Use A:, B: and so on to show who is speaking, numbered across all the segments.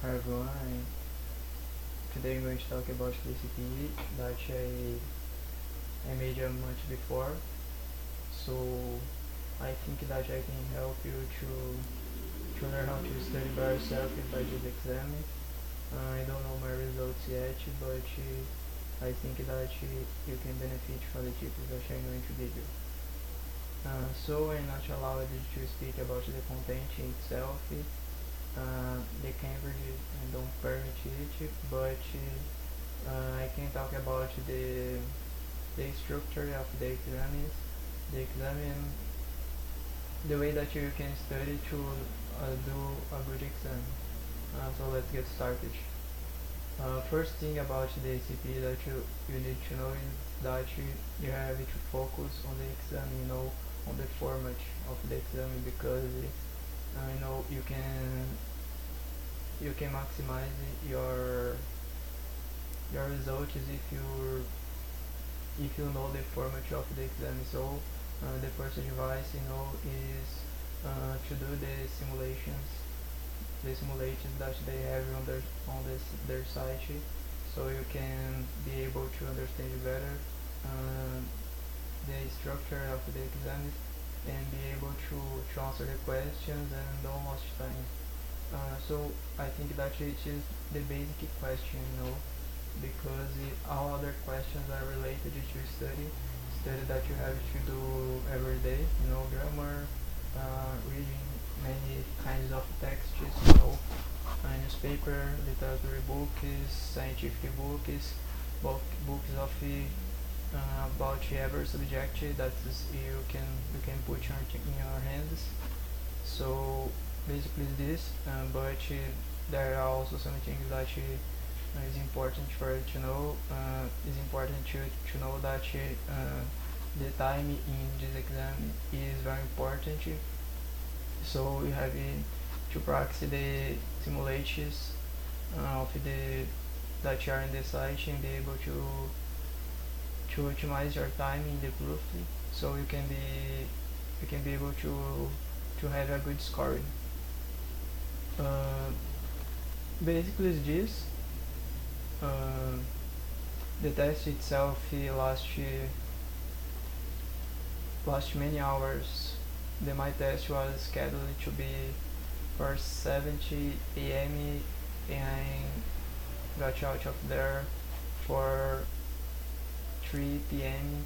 A: Hi everyone, today I'm going to talk about the CPE that I made a month before. So I think that I can help you to learn how to study by yourself by this exam. I don't know my results yet, but I think that you can benefit from the tips that I'm going to give you. So I'm not allowed to speak about the content itself. The Cambridge don't permit it, but I can talk about the structure of the exams, the exam, the way that you can study to do a good exam. So let's get started. First thing about the ACP that you need to know is that you have to focus on the exam, on the format of the exam, because you can maximize your results if you know the format of the exam. So the first advice is to do the simulations that they have their site, so you can be able to understand better uh, the structure of the exams and be able to answer the questions and don't waste time. So I think that it is the basic question, because all other questions are related to study that you have to do every day, grammar, reading many kinds of texts, newspaper, literary books, scientific books, books of about every subject that you can put in your hands. So basically this, but there are also some things that is important for you to know. It's important to know that the time in this exam is very important. So you have to practice the simulations of the that you are in the site and be able to optimize your time in the proof, so you can be able to have a good scoring. Uh, Basically it's this. Uh, the test itself lasts many hours. My test was scheduled to be for 7 a.m. and I got out of there for 3 p.m.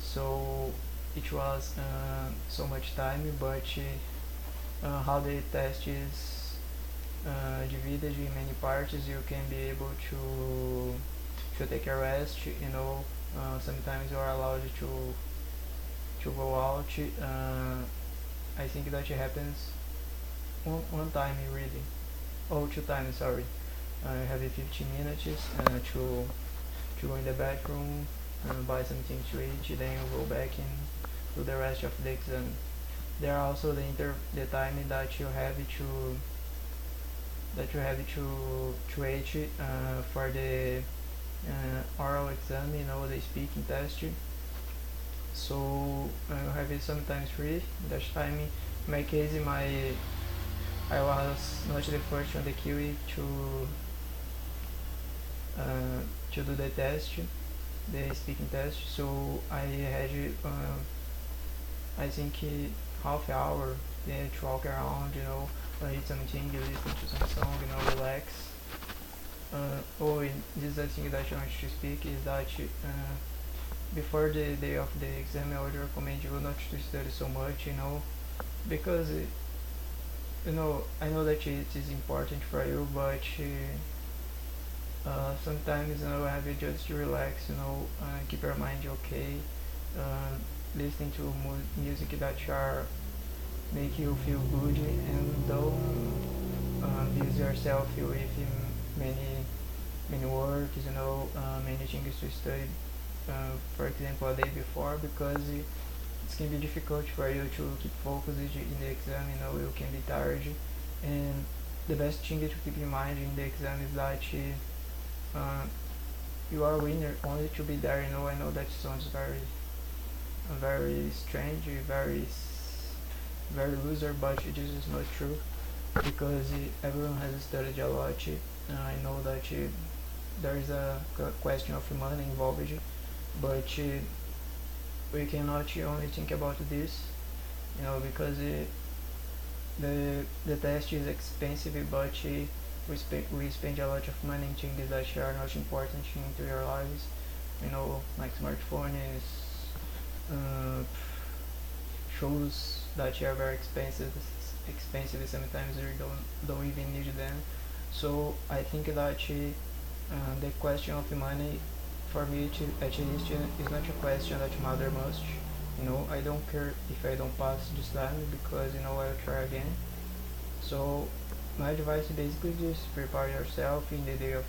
A: So it was so much time, but how the test is divided in many parts, you can be able to take a rest. Sometimes you are allowed to go out. I think that it happens one time really. Oh, 2 times, sorry. I have 15 minutes to go in the bathroom, buy something to eat, then you go back and do the rest of the exam. There are also the time that you have to wait for the oral exam, the speaking test. So I have it sometimes free. That time, in my case, I was not the first on the queue to do the test, the speaking test. So I had I think half an hour, to walk around, eat something, listen to some song, relax. And this is the thing that I want to speak is that before the day of the exam, I would recommend you not to study so much, because I know that it is important for you, but sometimes I have you just to relax, keep your mind okay, uh, listening to music that are make you feel good, and don't abuse yourself with many works, many things to study. For example, a day before, because it can be difficult for you to keep focused in the exam. You can be tired, and the best thing to keep in mind in the exam is that you are a winner only to be there. I know that sounds very strange, very loser, but this is not true. because everyone has studied a lot. I know that there is a question of money involved, but we cannot only think about this, because the test is expensive, but we spend a lot of money in things that are not important into your lives, like smartphone is uh, shows that are very expensive sometimes you don't even need them. So I think that the question of money for me at least is not a question that matter much. I don't care if I don't pass this time because I'll try again. So my advice is basically just prepare yourself in the day of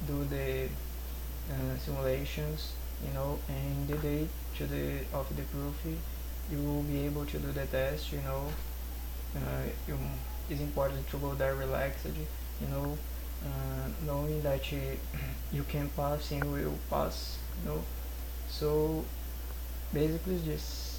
A: do the simulations, and the day to the of the proof you will be able to do the test. It's important to go there relaxed, knowing that you can pass and will pass. So basically it's just